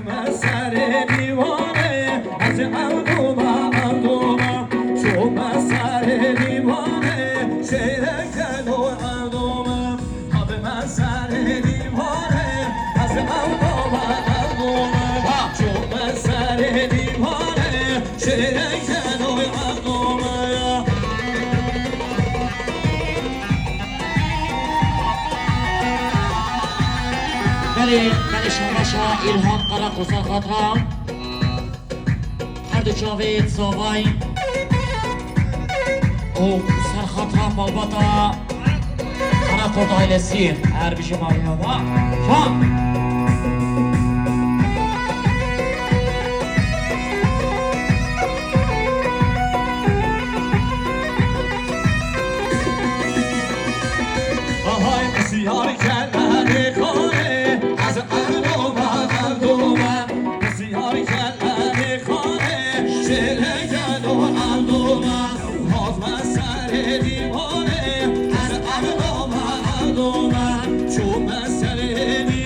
حتما سر دیوانه از اردوما اردوما شما سر دیوانه شیر کن و اردوما حتما سر دیوانه از اردوما اردوما شما سر دیوانه شیر کن و اردوما بله شما ایلهام قرق و سرخاطرها هر دو جاوید زاوای و سرخاطرها مالباتا قرق و دایل سیر هر بیشه مالی ها شام بسیار کلمه خانه از اردوما اردوما بسیار کلمه خانه شعر کن و اردوما حاضر سر دیوانه از اردوما اردوما چوب سر دیوانه